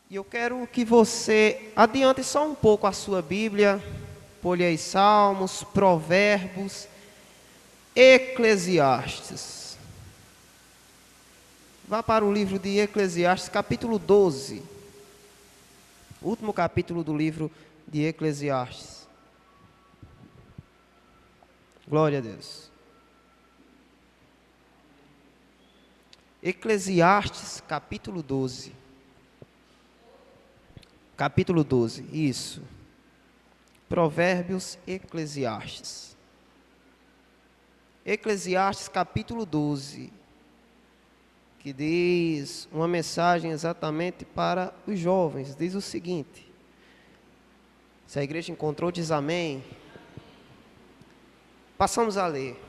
E eu quero que você adiante só um pouco a sua Bíblia, folhe aí Salmos, Provérbios, Eclesiastes. Vá para o livro de Eclesiastes, capítulo 12. Último capítulo do livro de Eclesiastes. Glória a Deus. Eclesiastes, capítulo 12. Capítulo 12, isso. Provérbios, Eclesiastes. Eclesiastes, capítulo 12, que diz uma mensagem exatamente para os jovens. Diz o seguinte: se a igreja encontrou, diz amém. Passamos a ler.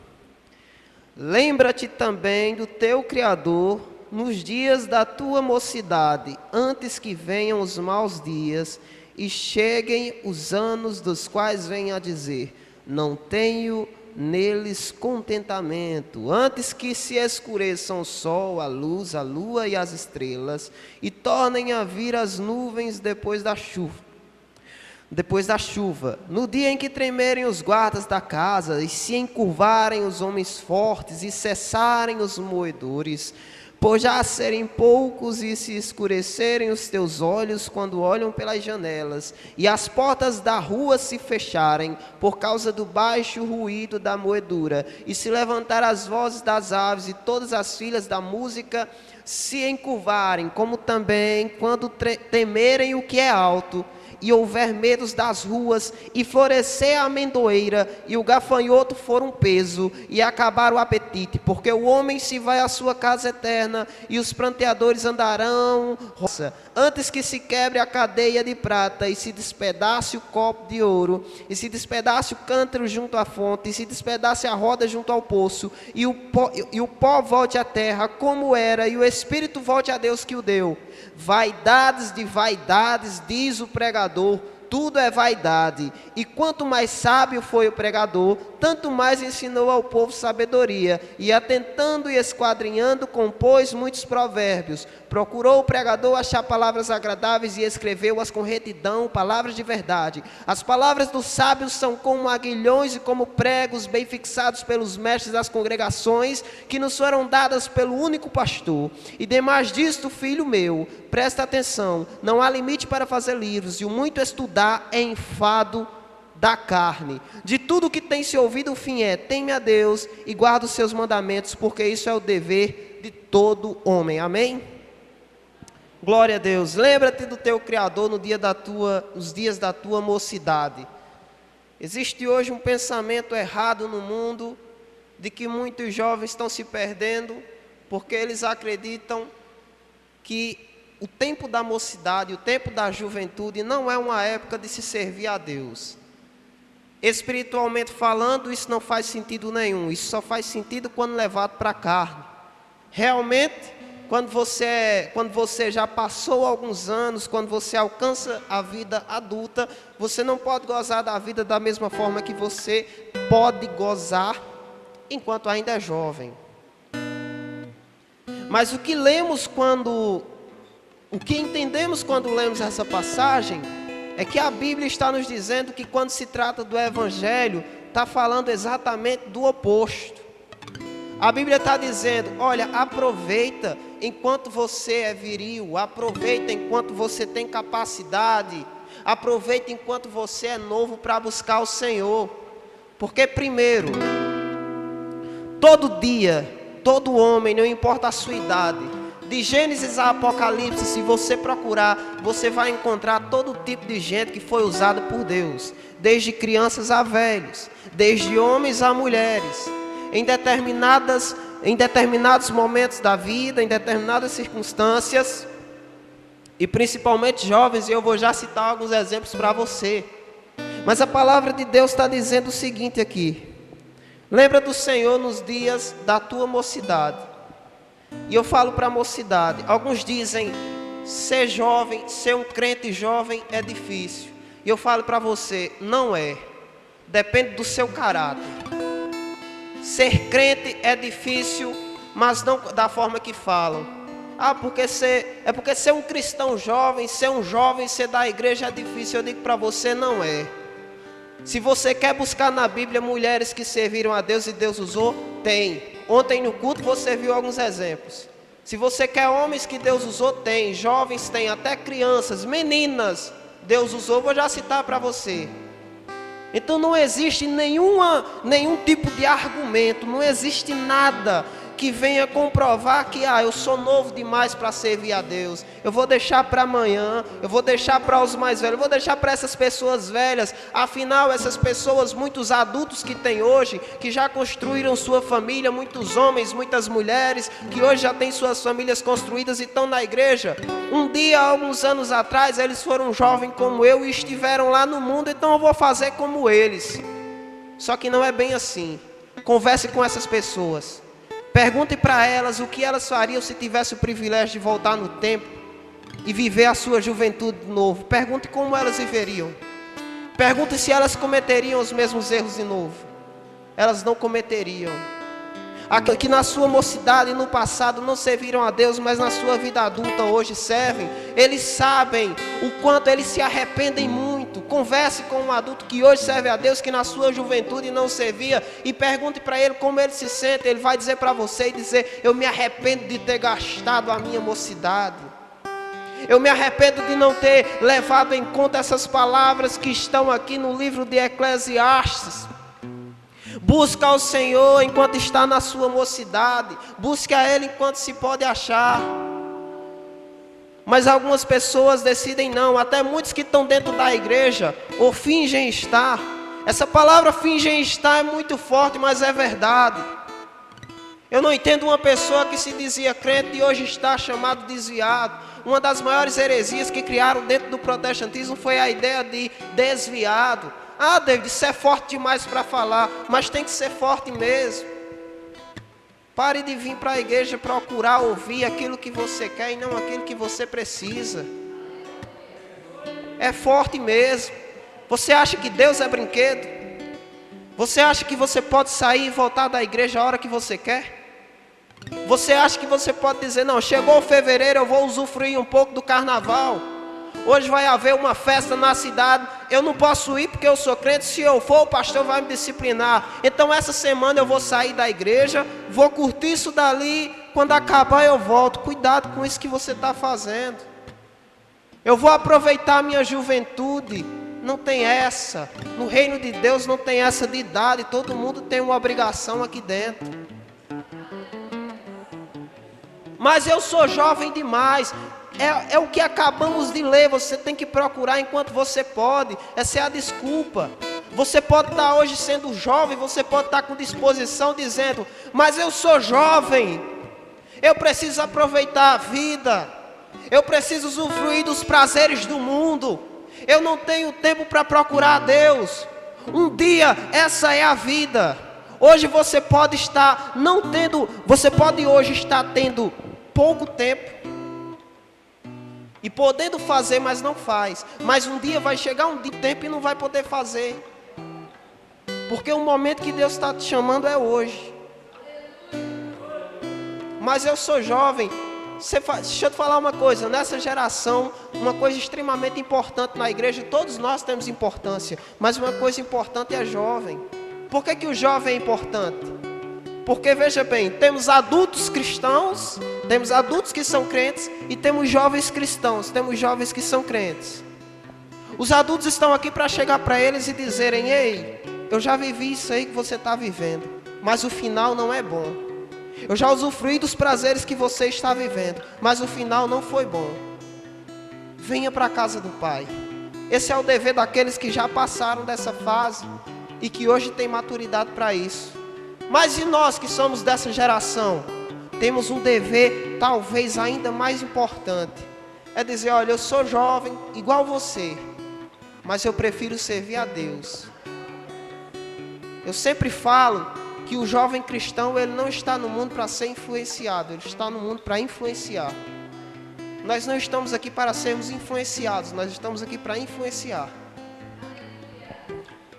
Lembra-te também do teu Criador nos dias da tua mocidade, antes que venham os maus dias e cheguem os anos dos quais venha a dizer: não tenho neles contentamento, antes que se escureçam o sol, a luz, a lua e as estrelas, e tornem a vir as nuvens depois da chuva, no dia em que tremerem os guardas da casa, e se encurvarem os homens fortes, e cessarem os moedores, por já serem poucos, e se escurecerem os teus olhos quando olham pelas janelas, e as portas da rua se fecharem, por causa do baixo ruído da moedura, e se levantar as vozes das aves, e todas as filhas da música se encurvarem, como também quando temerem o que é alto, e houver medos das ruas, e florescer a amendoeira, e o gafanhoto for um peso, e acabar o apetite, porque o homem se vai à sua casa eterna, e os pranteadores andarão antes que se quebre a cadeia de prata, e se despedace o copo de ouro, e se despedace o cântaro junto à fonte, e se despedace a roda junto ao poço, e o pó volte à terra como era, e o espírito volte a Deus que o deu. Vaidades de vaidades, diz o pregador, tudo é vaidade. E quanto mais sábio foi o pregador, tanto mais ensinou ao povo sabedoria. E atentando e esquadrinhando, compôs muitos provérbios. Procurou o pregador achar palavras agradáveis e escreveu-as com retidão, palavras de verdade. As palavras dos sábios são como aguilhões e como pregos bem fixados pelos mestres das congregações, que nos foram dadas pelo único pastor. E demais disto, filho meu, presta atenção, não há limite para fazer livros, e o muito estudar é enfado da carne. De tudo que tem se ouvido, o fim é: teme a Deus e guarda os seus mandamentos, porque isso é o dever de todo homem. Amém? Glória a Deus. Lembra-te do teu Criador nos dias da tua mocidade. Existe hoje um pensamento errado no mundo, de que muitos jovens estão se perdendo, porque eles acreditam que o tempo da mocidade, o tempo da juventude, não é uma época de se servir a Deus. Espiritualmente falando, isso não faz sentido nenhum. Isso só faz sentido quando levado para a carne. Realmente, quando você já passou alguns anos, quando você alcança a vida adulta, você não pode gozar da vida da mesma forma que você pode gozar enquanto ainda é jovem. Mas o que entendemos quando lemos essa passagem é que a Bíblia está nos dizendo que quando se trata do Evangelho, está falando exatamente do oposto. A Bíblia está dizendo: olha, aproveita enquanto você é viril, aproveita enquanto você tem capacidade, aproveita enquanto você é novo para buscar o Senhor. Porque primeiro, todo dia, todo homem, não importa a sua idade, de Gênesis a Apocalipse, se você procurar, você vai encontrar todo tipo de gente que foi usada por Deus, desde crianças a velhos, desde homens a mulheres, em determinados momentos da vida, em determinadas circunstâncias, e principalmente jovens, e eu vou já citar alguns exemplos para você. Mas a palavra de Deus está dizendo o seguinte aqui: lembra do Senhor nos dias da tua mocidade. E eu falo para a mocidade. Alguns dizem: ser jovem, ser um crente jovem é difícil. E eu falo para você: não é. Depende do seu caráter. Ser crente é difícil, mas não da forma que falam. porque ser um cristão jovem, ser um jovem, ser da igreja é difícil. Eu digo para você, não é. Se você quer buscar na Bíblia mulheres que serviram a Deus e Deus usou, tem. Ontem no culto você viu alguns exemplos. Se você quer homens que Deus usou, tem. Jovens tem, até crianças, meninas, Deus usou, vou já citar para você. Então não existe nenhum tipo de argumento, não existe nada que venha comprovar que eu sou novo demais para servir a Deus. Eu vou deixar para amanhã, eu vou deixar para os mais velhos, eu vou deixar para essas pessoas velhas. Afinal, essas pessoas, muitos adultos que tem hoje, que já construíram sua família, muitos homens, muitas mulheres, que hoje já têm suas famílias construídas e estão na igreja. Um dia, alguns anos atrás, eles foram jovens como eu e estiveram lá no mundo, então eu vou fazer como eles. Só que não é bem assim. Converse com essas pessoas. Pergunte para elas o que elas fariam se tivesse o privilégio de voltar no tempo e viver a sua juventude de novo. Pergunte como elas viveriam. Pergunte se elas cometeriam os mesmos erros de novo. Elas não cometeriam. Aqueles que na sua mocidade e no passado não serviram a Deus, mas na sua vida adulta hoje servem, eles sabem o quanto eles se arrependem muito. Converse com um adulto que hoje serve a Deus, que na sua juventude não servia, e pergunte para ele como ele se sente. Ele vai dizer para você, eu me arrependo de ter gastado a minha mocidade. Eu me arrependo de não ter levado em conta essas palavras que estão aqui no livro de Eclesiastes. Busca ao Senhor enquanto está na sua mocidade. Busque a Ele enquanto se pode achar. Mas algumas pessoas decidem não. Até muitos que estão dentro da igreja ou fingem estar. Essa palavra fingem estar é muito forte, mas é verdade. Eu não entendo uma pessoa que se dizia crente e hoje está chamado desviado. Uma das maiores heresias que criaram dentro do protestantismo foi a ideia de desviado. David, isso é forte demais para falar, mas tem que ser forte mesmo. Pare de vir para a igreja procurar ouvir aquilo que você quer e não aquilo que você precisa. É forte mesmo. Você acha que Deus é brinquedo? Você acha que você pode sair e voltar da igreja a hora que você quer? Você acha que você pode dizer, não, chegou fevereiro, eu vou usufruir um pouco do carnaval. Hoje vai haver uma festa na cidade, eu não posso ir porque eu sou crente, se eu for o pastor vai me disciplinar. Então essa semana eu vou sair da igreja, vou curtir isso dali, quando acabar eu volto. Cuidado com isso que você está fazendo. Eu vou aproveitar a minha juventude. Não tem essa, no reino de Deus não tem essa de idade, todo mundo tem uma obrigação aqui dentro. Mas eu sou jovem demais. É o que acabamos de ler. Você tem que procurar enquanto você pode. Essa é a desculpa. Você pode estar hoje sendo jovem, você pode estar com disposição dizendo, mas eu sou jovem, eu preciso aproveitar a vida, eu preciso usufruir dos prazeres do mundo, eu não tenho tempo para procurar a Deus. Um dia essa é a vida. Hoje você pode estar você pode hoje estar tendo pouco tempo e podendo fazer, mas não faz. Mas um dia vai chegar um tempo e não vai poder fazer. Porque o momento que Deus está te chamando é hoje. Mas eu sou jovem. Deixa eu te falar uma coisa. Nessa geração, uma coisa extremamente importante na igreja, todos nós temos importância, mas uma coisa importante é jovem. Por que o jovem é importante? Porque, veja bem, temos adultos cristãos, temos adultos que são crentes e temos jovens cristãos, temos jovens que são crentes. Os adultos estão aqui para chegar para eles e dizerem, ei, eu já vivi isso aí que você está vivendo, mas o final não é bom. Eu já usufruí dos prazeres que você está vivendo, mas o final não foi bom. Venha para a casa do Pai. Esse é o dever daqueles que já passaram dessa fase e que hoje têm maturidade para isso. Mas e nós que somos dessa geração? Temos um dever talvez ainda mais importante. É dizer, olha, eu sou jovem igual você, mas eu prefiro servir a Deus. Eu sempre falo que o jovem cristão, ele não está no mundo para ser influenciado, ele está no mundo para influenciar. Nós não estamos aqui para sermos influenciados, nós estamos aqui para influenciar.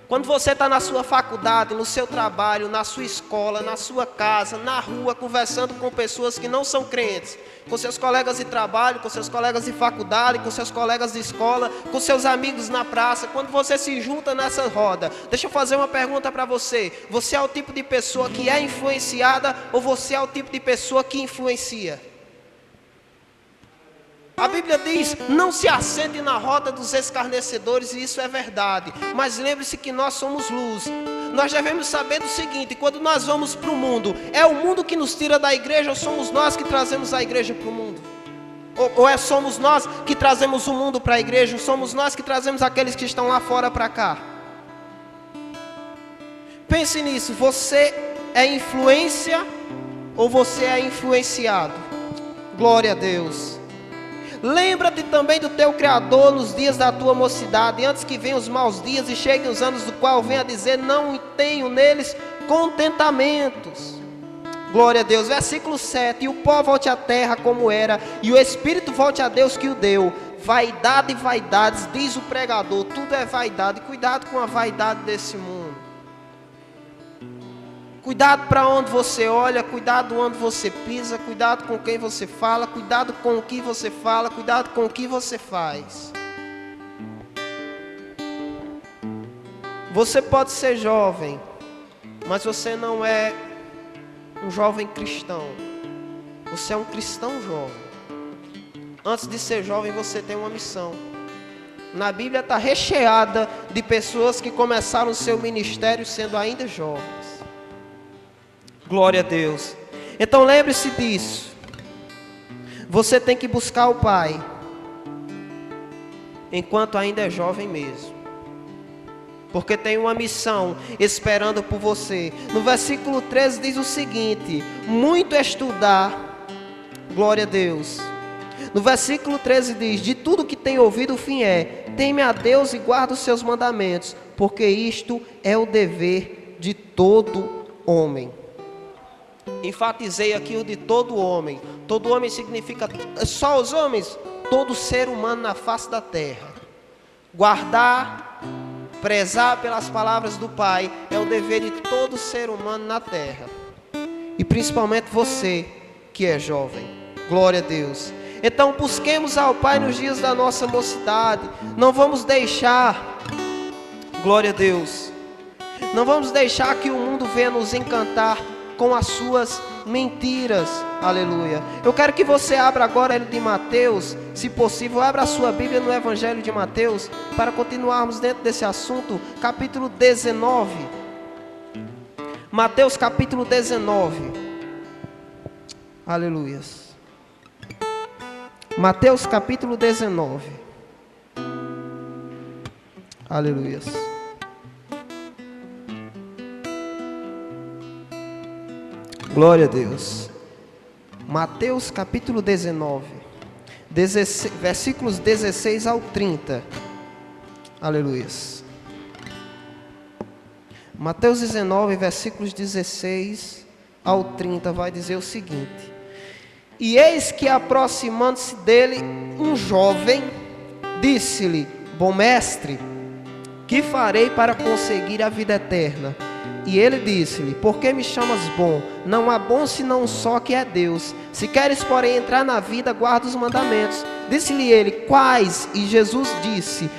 Quando você está na sua faculdade, no seu trabalho, na sua escola, na sua casa, na rua, conversando com pessoas que não são crentes, com seus colegas de trabalho, com seus colegas de faculdade, com seus colegas de escola, com seus amigos na praça, quando você se junta nessa roda, deixa eu fazer uma pergunta para você. Você é o tipo de pessoa que é influenciada ou você é o tipo de pessoa que influencia? A Bíblia diz, não se assente na roda dos escarnecedores, e isso é verdade. Mas lembre-se que nós somos luz. Nós devemos saber do seguinte, quando nós vamos para o mundo, é o mundo que nos tira da igreja ou somos nós que trazemos a igreja para o mundo? Ou somos nós que trazemos o mundo para a igreja, ou somos nós que trazemos aqueles que estão lá fora para cá? Pense nisso, você é influência ou você é influenciado? Glória a Deus. Lembra-te também do teu Criador nos dias da tua mocidade, antes que venham os maus dias e cheguem os anos do qual venha a dizer, não tenho neles contentamentos. Glória a Deus. Versículo 7, e o pó volte à terra como era, e o Espírito volte a Deus que o deu. Vaidade e vaidades, diz o pregador, tudo é vaidade. Cuidado com a vaidade desse mundo. Cuidado para onde você olha, cuidado onde você pisa, cuidado com quem você fala, cuidado com o que você fala, cuidado com o que você faz. Você pode ser jovem, mas você não é um jovem cristão. Você é um cristão jovem. Antes de ser jovem, você tem uma missão. Na Bíblia está recheada de pessoas que começaram o seu ministério sendo ainda jovens. Glória a Deus. Então lembre-se disso. Você tem que buscar o Pai enquanto ainda é jovem mesmo, porque tem uma missão esperando por você. No versículo 13 diz o seguinte: muito estudar. Glória a Deus. No versículo 13 diz, de tudo que tem ouvido o fim é, teme a Deus e guarda os seus mandamentos, porque isto é o dever de todo homem. Enfatizei aqui o de todo homem. Todo homem significa só os homens, todo ser humano na face da terra. Guardar, prezar pelas palavras do Pai é o dever de todo ser humano na terra. E principalmente você que é jovem. Glória a Deus. Então busquemos ao Pai nos dias da nossa mocidade. Não vamos deixar, glória a Deus, não vamos deixar que o mundo venha nos encantar com as suas mentiras. Aleluia. Eu quero que você abra agora ele de Mateus, se possível, abra a sua Bíblia no Evangelho de Mateus, para continuarmos dentro desse assunto, capítulo 19. Mateus capítulo 19. Aleluia. Mateus capítulo 19. Aleluia. Glória a Deus. Mateus capítulo 19, versículos 16 ao 30. Aleluia. Mateus 19, versículos 16 ao 30 vai dizer o seguinte: e eis que aproximando-se dele um jovem, disse-lhe, bom mestre, que farei para conseguir a vida eterna? E ele disse-lhe, por que me chamas bom? Não há bom senão um só, que é Deus. Se queres, porém, entrar na vida, guarda os mandamentos. Disse-lhe ele, quais? E Jesus disse,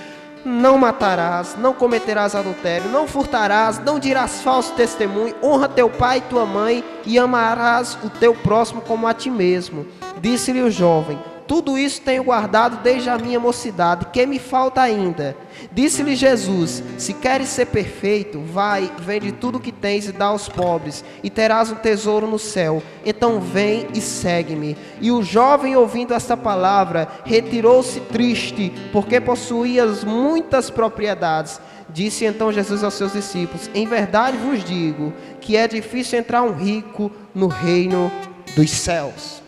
não matarás, não cometerás adultério, não furtarás, não dirás falso testemunho, honra teu pai e tua mãe, e amarás o teu próximo como a ti mesmo. Disse-lhe o jovem, tudo isso tenho guardado desde a minha mocidade, que me falta ainda? Disse-lhe Jesus, se queres ser perfeito, vai, vende tudo o que tens e dá aos pobres, e terás um tesouro no céu. Então vem e segue-me. E o jovem, ouvindo esta palavra, retirou-se triste, porque possuía muitas propriedades. Disse então Jesus aos seus discípulos, em verdade vos digo, que é difícil entrar um rico no reino dos céus.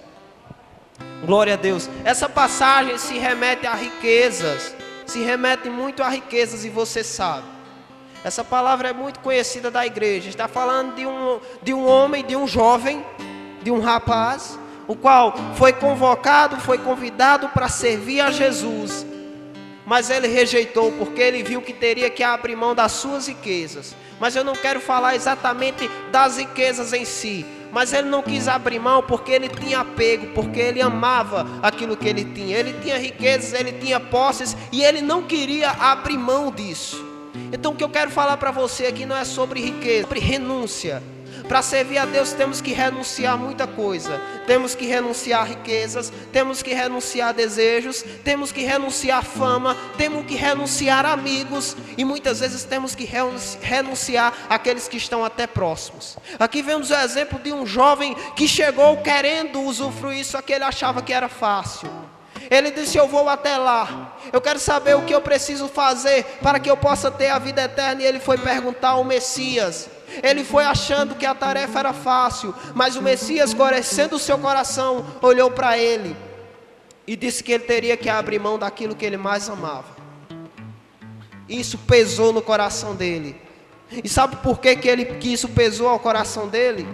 Glória a Deus. Essa passagem se remete a riquezas, se remete muito a riquezas, e você sabe. Essa palavra é muito conhecida da igreja. Está falando de um homem, de um jovem, de um rapaz, o qual foi convocado, foi convidado para servir a Jesus. Mas ele rejeitou porque ele viu que teria que abrir mão das suas riquezas. Mas eu não quero falar exatamente das riquezas em si, mas ele não quis abrir mão porque ele tinha apego, porque ele amava aquilo que ele tinha. Ele tinha riquezas, ele tinha posses e ele não queria abrir mão disso. Então o que eu quero falar para você aqui não é sobre riqueza, é sobre renúncia. Para servir a Deus temos que renunciar muita coisa. Temos que renunciar riquezas, temos que renunciar desejos, temos que renunciar fama, temos que renunciar amigos e muitas vezes temos que renunciar aqueles que estão até próximos. Aqui vemos o exemplo de um jovem que chegou querendo usufruir, só que ele achava que era fácil. Ele disse: eu vou até lá, eu quero saber o que eu preciso fazer para que eu possa ter a vida eterna. E ele foi perguntar ao Messias. Ele foi achando que a tarefa era fácil, mas o Messias, conhecendo o seu coração, olhou para ele e disse que ele teria que abrir mão daquilo que ele mais amava. Isso pesou no coração dele. E sabe por que isso pesou ao coração dele?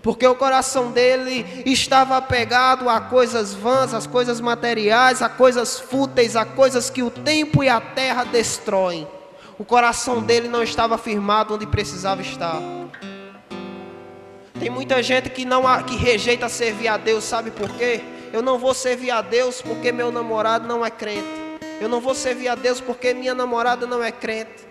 Porque o coração dele estava apegado a coisas vãs, a coisas materiais, a coisas fúteis, a coisas que o tempo e a terra destroem. O coração dele não estava firmado onde precisava estar. Tem muita gente que rejeita servir a Deus, sabe por quê? Eu não vou servir a Deus porque meu namorado não é crente. Eu não vou servir a Deus porque minha namorada não é crente.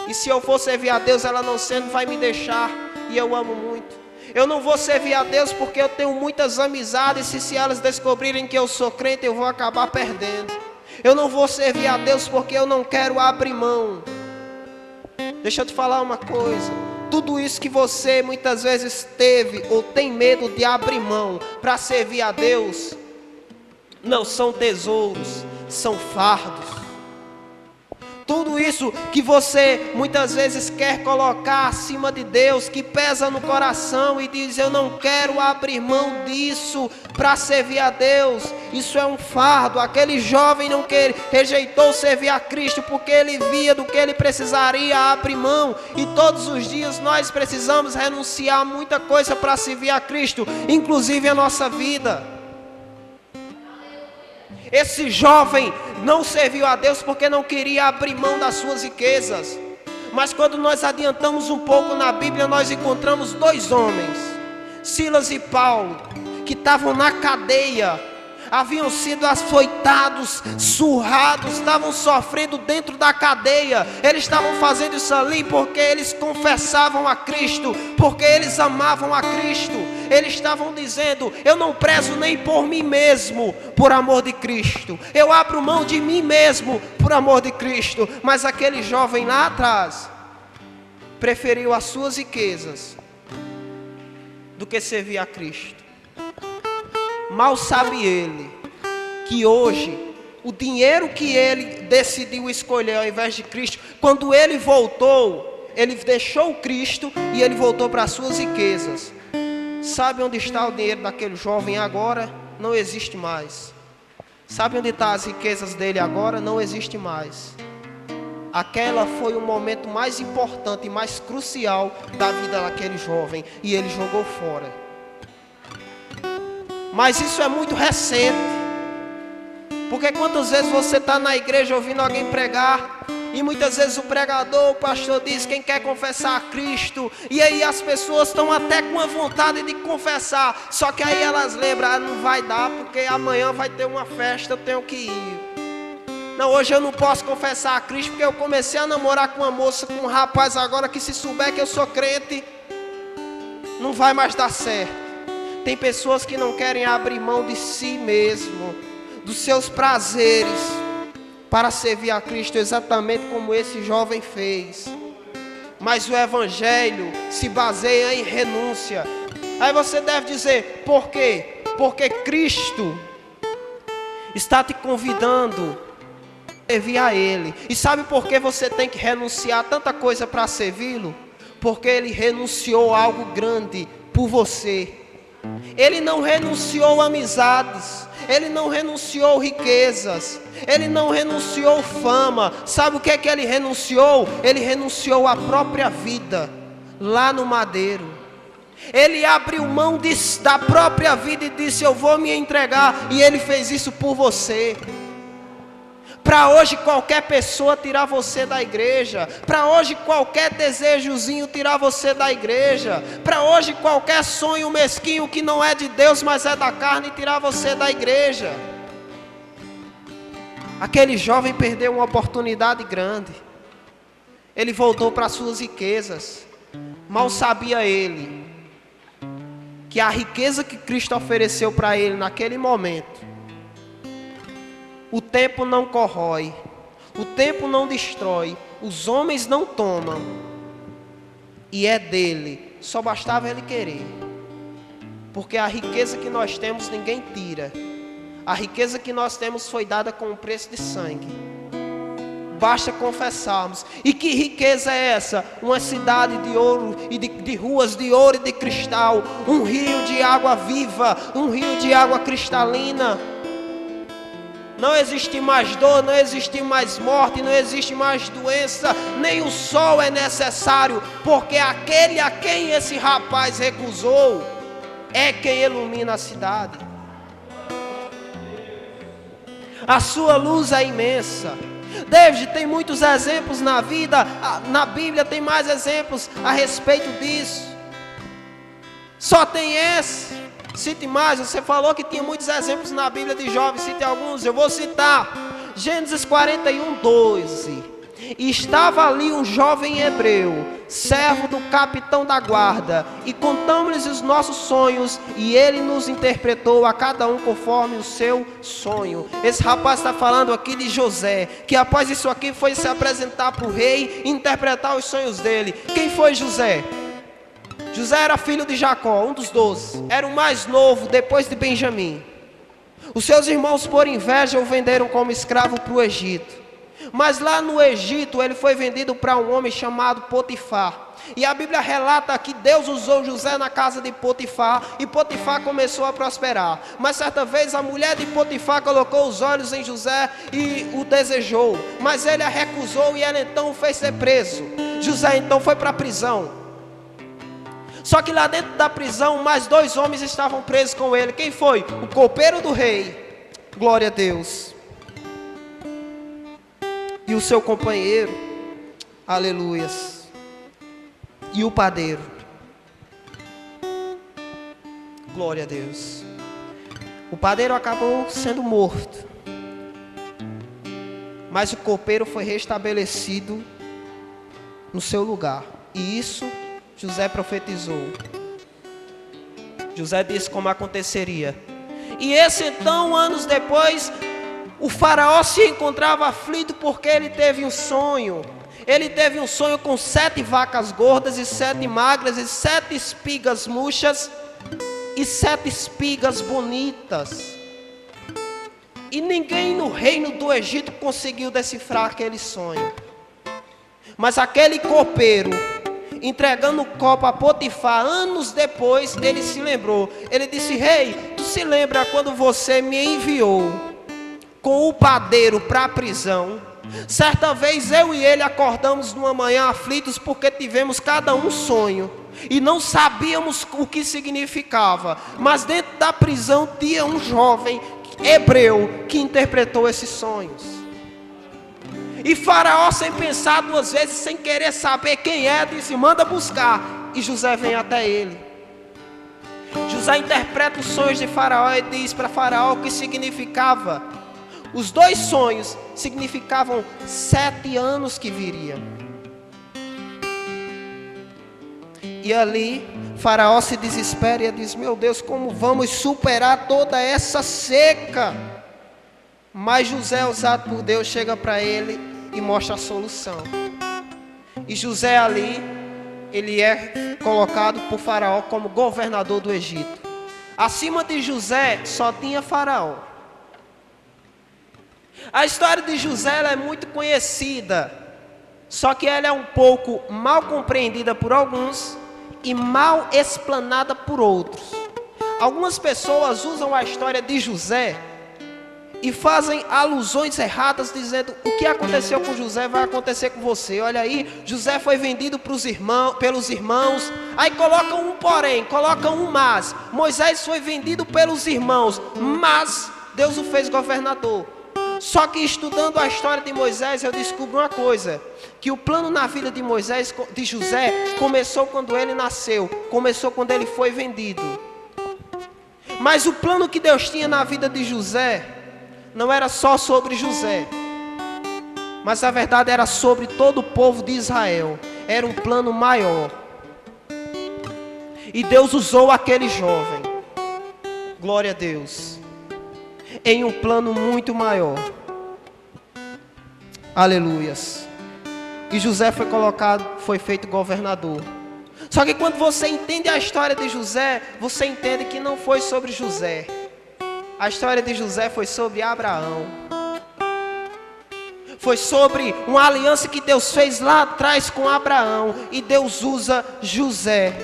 E se eu for servir a Deus, ela não sendo, vai me deixar. E eu amo muito. Eu não vou servir a Deus porque eu tenho muitas amizades. E se elas descobrirem que eu sou crente, eu vou acabar perdendo. Eu não vou servir a Deus porque eu não quero abrir mão. Deixa eu te falar uma coisa. Tudo isso que você muitas vezes teve ou tem medo de abrir mão para servir a Deus, não são tesouros, são fardos. Tudo isso que você muitas vezes quer colocar acima de Deus, que pesa no coração e diz: eu não quero abrir mão disso para servir a Deus, isso é um fardo. Aquele jovem rejeitou servir a Cristo porque ele via do que ele precisaria abrir mão. E todos os dias nós precisamos renunciar a muita coisa para servir a Cristo, inclusive a nossa vida. Esse jovem não serviu a Deus porque não queria abrir mão das suas riquezas. Mas quando nós adiantamos um pouco na Bíblia, nós encontramos dois homens, Silas e Paulo, que estavam na cadeia, haviam sido açoitados, surrados, estavam sofrendo dentro da cadeia. Eles estavam fazendo isso ali porque eles confessavam a Cristo, porque eles amavam a Cristo. Eles estavam dizendo: eu não prezo nem por mim mesmo, por amor de Cristo. Eu abro mão de mim mesmo, por amor de Cristo. Mas aquele jovem lá atrás preferiu as suas riquezas do que servir a Cristo. Mal sabe ele que hoje o dinheiro que ele decidiu escolher ao invés de Cristo, quando ele voltou, ele deixou Cristo e ele voltou para as suas riquezas. Sabe onde está o dinheiro daquele jovem agora? Não existe mais. Sabe onde estão as riquezas dele agora? Não existe mais. Aquela foi o momento mais importante e mais crucial da vida daquele jovem, e ele jogou fora. Mas isso é muito recente. Porque quantas vezes você está na igreja ouvindo alguém pregar, e muitas vezes o pregador, o pastor diz: quem quer confessar a Cristo, e aí as pessoas estão até com a vontade de confessar, só que aí elas lembram: não vai dar porque amanhã vai ter uma festa, eu tenho que ir. Não, hoje eu não posso confessar a Cristo porque eu comecei a namorar com uma moça, com um rapaz agora, que se souber que eu sou crente, não vai mais dar certo. Tem pessoas que não querem abrir mão de si mesmo, dos seus prazeres, para servir a Cristo, exatamente como esse jovem fez. Mas o Evangelho se baseia em renúncia. Aí você deve dizer: por quê? Porque Cristo está te convidando a servir a Ele. E sabe por que você tem que renunciar a tanta coisa para servi-lo? Porque Ele renunciou a algo grande por você. Ele não renunciou a amizades, Ele não renunciou riquezas, Ele não renunciou fama. Sabe o que é que Ele renunciou? Ele renunciou a própria vida, lá no madeiro. Ele abriu mão da própria vida e disse: eu vou me entregar. E Ele fez isso por você. Para hoje qualquer pessoa tirar você da igreja. Para hoje qualquer desejozinho tirar você da igreja. Para hoje qualquer sonho mesquinho que não é de Deus, mas é da carne, tirar você da igreja. Aquele jovem perdeu uma oportunidade grande. Ele voltou para suas riquezas. Mal sabia ele que a riqueza que Cristo ofereceu para ele naquele momento, o tempo não corrói, o tempo não destrói, os homens não tomam, e é dele, só bastava ele querer, porque a riqueza que nós temos ninguém tira, a riqueza que nós temos foi dada com o preço de sangue, basta confessarmos. E que riqueza é essa? Uma cidade de ouro e de ruas de ouro e de cristal, um rio de água viva, um rio de água cristalina. Não existe mais dor, não existe mais morte, não existe mais doença, nem o sol é necessário, porque aquele a quem esse rapaz recusou é quem ilumina a cidade. A sua luz é imensa. David tem muitos exemplos na vida, na Bíblia tem mais exemplos a respeito disso. Só tem esse. Cite mais, você falou que tinha muitos exemplos na Bíblia de jovens, cite alguns, eu vou citar. Gênesis 41, 12. E estava ali um jovem hebreu, servo do capitão da guarda, e contamos-lhes os nossos sonhos, e ele nos interpretou a cada um conforme o seu sonho. Esse rapaz está falando aqui de José, que após isso aqui foi se apresentar para o rei e interpretar os sonhos dele. Quem foi José? José era filho de Jacó, um dos 12. Era o mais novo depois de Benjamim. Os seus irmãos, por inveja, o venderam como escravo para o Egito. Mas lá no Egito ele foi vendido para um homem chamado Potifar. E a Bíblia relata que Deus usou José na casa de Potifar, e Potifar começou a prosperar. Mas certa vez a mulher de Potifar colocou os olhos em José e o desejou. Mas ele a recusou e ela então o fez ser preso. José então foi para a prisão. Só que lá dentro da prisão mais 2 homens estavam presos com ele. Quem foi? O copeiro do rei. Glória a Deus. E o seu companheiro, aleluias, e o padeiro, glória a Deus. O padeiro acabou sendo morto, mas o copeiro foi restabelecido no seu lugar, e isso José profetizou. José disse como aconteceria. E esse então, anos depois, o faraó se encontrava aflito porque ele teve um sonho. Ele teve um sonho com 7 vacas gordas e 7 magras e 7 espigas murchas e 7 espigas bonitas. E ninguém no reino do Egito conseguiu decifrar aquele sonho. Mas aquele copeiro, entregando o copo a Potifar, anos depois, ele se lembrou. Ele disse: rei, tu se lembra quando você me enviou com o padeiro para a prisão? Certa vez eu e ele acordamos numa manhã aflitos porque tivemos cada um sonho e não sabíamos o que significava. Mas dentro da prisão tinha um jovem hebreu que interpretou esses sonhos. E Faraó, sem pensar 2 vezes, sem querer saber quem é, disse: manda buscar. E José vem até ele. José interpreta os sonhos de Faraó e diz para Faraó o que significava. Os 2 sonhos significavam 7 anos que viriam. E ali Faraó se desespera e diz: meu Deus, como vamos superar toda essa seca? Mas José, usado por Deus, chega para ele e mostra a solução. E José ali, ele é colocado por Faraó como governador do Egito. Acima de José só tinha Faraó. A história de José ela é muito conhecida, só que ela é um pouco mal compreendida por alguns e mal explanada por outros. Algumas pessoas usam a história de José e fazem alusões erradas, dizendo: o que aconteceu com José vai acontecer com você. Olha aí, José foi vendido pelos irmãos. Aí colocam um porém, colocam um mas. Moisés foi vendido pelos irmãos, mas Deus o fez governador. Só que estudando a história de Moisés, eu descubro uma coisa, que o plano na vida de Moisés, de José, começou quando ele nasceu, começou quando ele foi vendido. Mas o plano que Deus tinha na vida de José, não era só sobre José, mas a verdade era sobre todo o povo de Israel. Era um plano maior. E Deus usou aquele jovem, glória a Deus, em um plano muito maior. Aleluias. E José foi feito governador. Só que quando você entende a história de José, você entende que não foi sobre José. A história de José foi sobre Abraão. Foi sobre uma aliança que Deus fez lá atrás com Abraão. E Deus usa José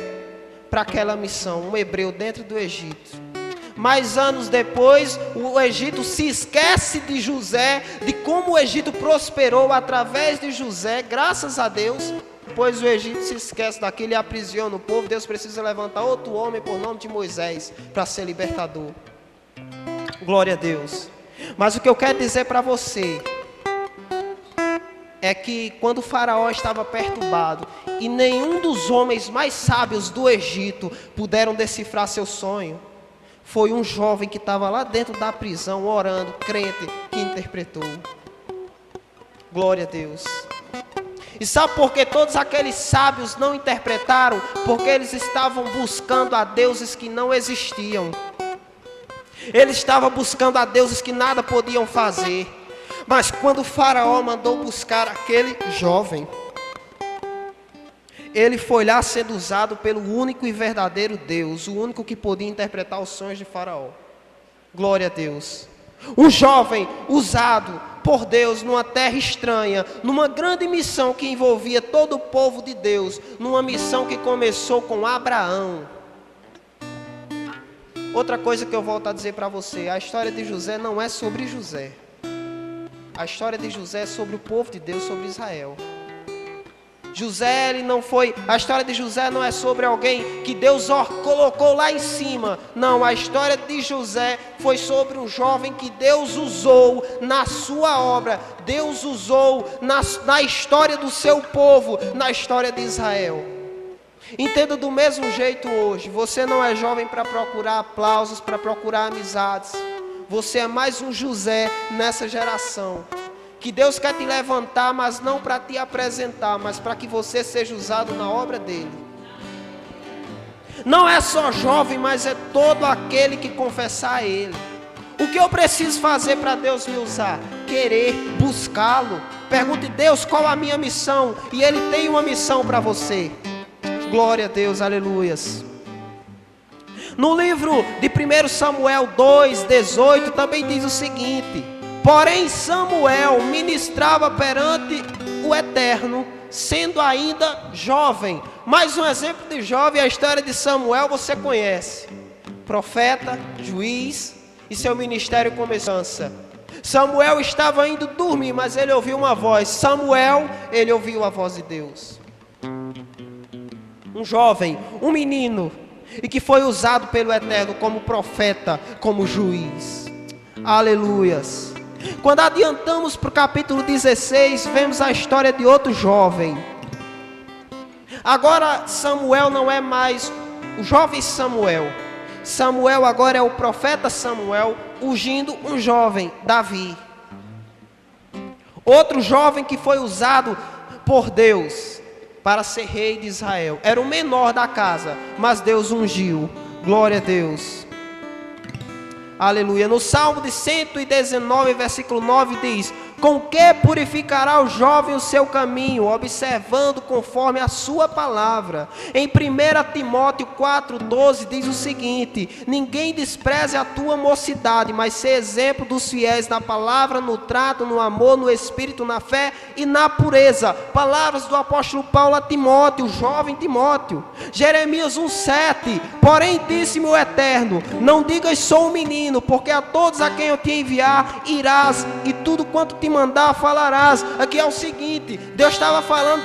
para aquela missão, um hebreu dentro do Egito. Mais anos depois, o Egito se esquece de José, de como o Egito prosperou através de José, graças a Deus. Depois o Egito se esquece daquilo e aprisiona o povo. Deus precisa levantar outro homem por nome de Moisés para ser libertador. Glória a Deus. Mas o que eu quero dizer para você é que quando o faraó estava perturbado e nenhum dos homens mais sábios do Egito puderam decifrar seu sonho, foi um jovem que estava lá dentro da prisão orando, crente, que interpretou. Glória a Deus. E sabe por que todos aqueles sábios não interpretaram? Porque eles estavam buscando a deuses que não existiam. Eles estavam buscando a deuses que nada podiam fazer. Mas quando o faraó mandou buscar aquele jovem, ele foi lá sendo usado pelo único e verdadeiro Deus, o único que podia interpretar os sonhos de faraó. Glória a Deus. Um jovem usado por Deus numa terra estranha, numa grande missão que envolvia todo o povo de Deus, numa missão que começou com Abraão. Outra coisa que eu volto a dizer para você, a história de José não é sobre José. A história de José é sobre o povo de Deus, sobre Israel. José, ele não foi... A história de José não é sobre alguém que Deus colocou lá em cima. Não, a história de José foi sobre um jovem que Deus usou na sua obra. Deus usou na história do seu povo, na história de Israel. Entenda do mesmo jeito hoje. Você não é jovem para procurar aplausos, para procurar amizades. Você é mais um José nessa geração. Que Deus quer te levantar, mas não para te apresentar, mas para que você seja usado na obra dele. Não é só jovem, mas é todo aquele que confessar a ele. O que eu preciso fazer para Deus me usar? Querer, buscá-lo. Pergunte, Deus, qual a minha missão? E ele tem uma missão para você. Glória a Deus, aleluias. No livro de 1 Samuel 2:18 também diz o seguinte: porém Samuel ministrava perante o Eterno, sendo ainda jovem. Mais um exemplo de jovem, a história de Samuel você conhece. Profeta, juiz, e seu ministério começou. Samuel estava indo dormir, mas ele ouviu uma voz. Samuel, ele ouviu a voz de Deus. Um jovem, um menino, e que foi usado pelo Eterno como profeta, como juiz. Aleluias. Quando adiantamos para o capítulo 16, vemos a história de outro jovem. Agora Samuel não é mais o jovem Samuel. Samuel agora é o profeta Samuel, ungindo um jovem, Davi. Outro jovem que foi usado por Deus para ser rei de Israel. Era o menor da casa, mas Deus ungiu. Glória a Deus. Aleluia. No Salmo de 119, versículo 9 diz: com que purificará o jovem o seu caminho, observando conforme a sua palavra. Em 1 Timóteo 4:12 diz o seguinte: ninguém despreze a tua mocidade, mas seja exemplo dos fiéis na palavra, no trato, no amor, no espírito, na fé e na pureza. Palavras do apóstolo Paulo a Timóteo, jovem Timóteo. Jeremias 1:7: porém disse-me o Eterno, não digas sou um menino, porque a todos a quem eu te enviar irás, e tudo quanto te mandar falarás. Aqui é o seguinte: Deus estava falando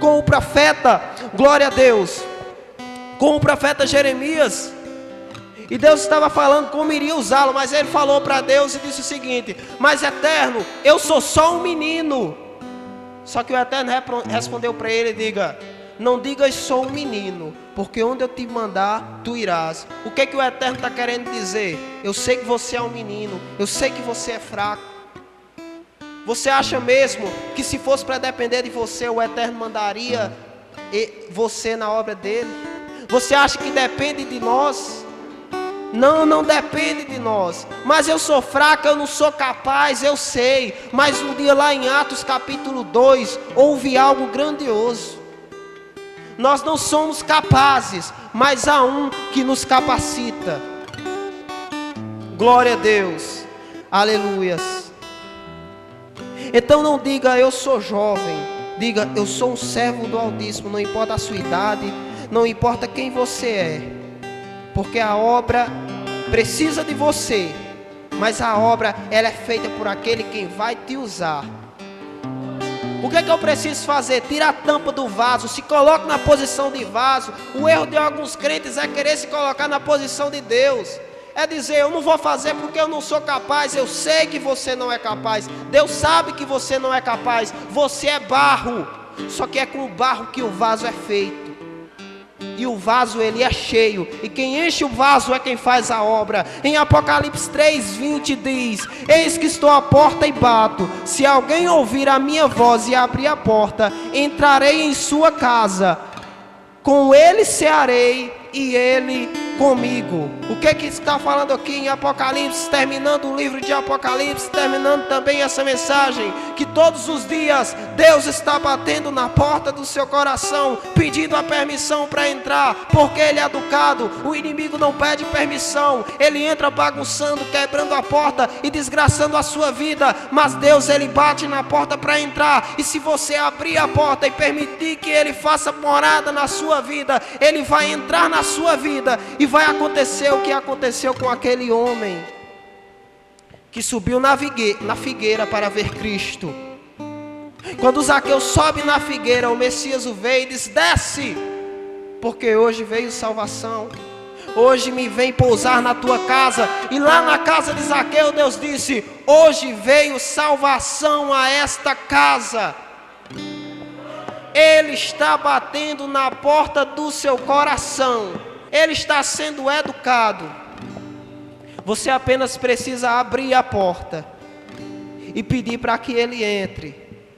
com o profeta, glória a Deus, com o profeta Jeremias, E Deus estava falando como iria usá-lo, mas ele falou para Deus e disse o seguinte: mas Eterno, eu sou só um menino. Só que o Eterno respondeu para ele: não digas sou um menino, porque onde eu te mandar, tu irás. O que o Eterno está querendo dizer? Eu sei que você é um menino, eu sei que você é fraco. Você acha mesmo que se fosse para depender de você, o Eterno mandaria você na obra dele? Você acha que depende de nós? Não, não depende de nós. Mas eu sou fraco, eu não sou capaz, eu sei. Mas um dia lá em Atos capítulo 2, houve algo grandioso. Nós não somos capazes, mas há um que nos capacita. Glória a Deus. Aleluias. Então não diga eu sou jovem. Diga eu sou um servo do Altíssimo. Não importa a sua idade, não importa quem você é. Porque a obra precisa de você, mas a obra ela é feita por aquele quem vai te usar. O que eu preciso fazer? Tira a tampa do vaso, se coloque na posição de vaso. O erro de alguns crentes é querer se colocar na posição de Deus. É dizer, eu não vou fazer porque eu não sou capaz. Eu sei que você não é capaz. Deus sabe que você não é capaz. Você é barro, só que é com o barro que o vaso é feito. E o vaso ele é cheio, e quem enche o vaso é quem faz a obra. Em Apocalipse 3:20 diz: eis que estou à porta e bato. Se alguém ouvir a minha voz e abrir a porta, entrarei em sua casa, com ele cearei e ele comigo. O que está falando aqui em Apocalipse, terminando o livro de Apocalipse, terminando também essa mensagem, que todos os dias Deus está batendo na porta do seu coração, pedindo a permissão para entrar, porque Ele é educado. O inimigo não pede permissão, ele entra bagunçando, quebrando a porta e desgraçando a sua vida, mas Deus ele bate na porta para entrar, e se você abrir a porta e permitir que Ele faça morada na sua vida, Ele vai entrar na sua vida, e vai acontecer o que aconteceu com aquele homem que subiu na figueira para ver Cristo. Quando Zaqueu sobe na figueira, o Messias o vê e diz: desce, porque hoje veio salvação, hoje me vem pousar na tua casa. E lá na casa de Zaqueu, Deus disse: hoje veio salvação a esta casa. Ele está batendo na porta do seu coração, ele está sendo educado. Você apenas precisa abrir a porta e pedir para que ele entre.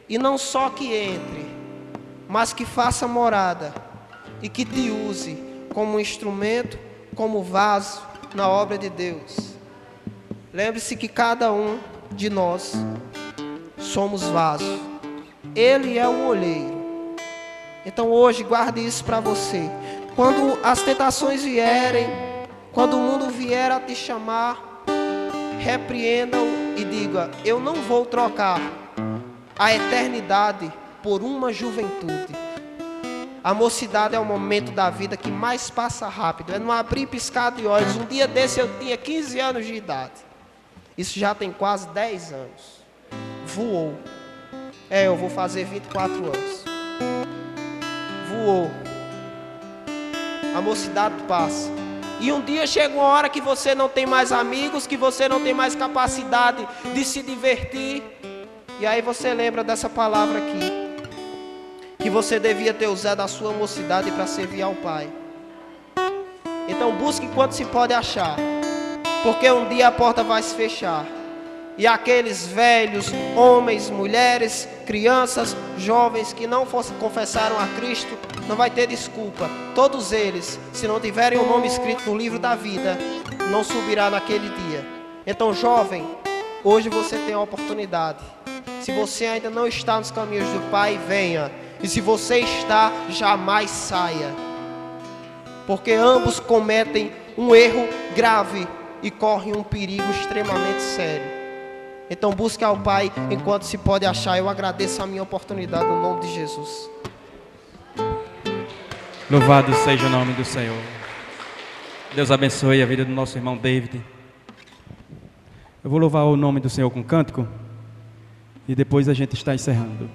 E não só que entre, mas que faça morada e que te use como instrumento, como vaso na obra de Deus. Lembre-se que cada um de nós somos vasos. Ele é o olheiro. Então hoje guarde isso para você. Quando as tentações vierem, quando o mundo vier a te chamar, repreenda-o e diga: eu não vou trocar a eternidade por uma juventude. A mocidade é o momento da vida que mais passa rápido. É não abrir e piscar de olhos. Um dia desse eu tinha 15 anos de idade. Isso já tem quase 10 anos. Voou. Eu vou fazer 24 anos. Voou. A mocidade passa. E um dia chega uma hora que você não tem mais amigos, que você não tem mais capacidade de se divertir. E aí você lembra dessa palavra aqui, que você devia ter usado a sua mocidade para servir ao Pai. Então busque enquanto se pode achar, porque um dia a porta vai se fechar. E aqueles velhos, homens, mulheres, crianças, jovens que não confessaram a Cristo, não vai ter desculpa. Todos eles, se não tiverem o nome escrito no livro da vida, não subirá naquele dia. Então, jovem, hoje você tem a oportunidade. Se você ainda não está nos caminhos do Pai, venha. E se você está, jamais saia. Porque ambos cometem um erro grave e correm um perigo extremamente sério. Então busque ao Pai enquanto se pode achar. Eu agradeço a minha oportunidade no nome de Jesus. Louvado seja o nome do Senhor. Deus abençoe a vida do nosso irmão David. Eu vou louvar o nome do Senhor com cântico e depois a gente está encerrando.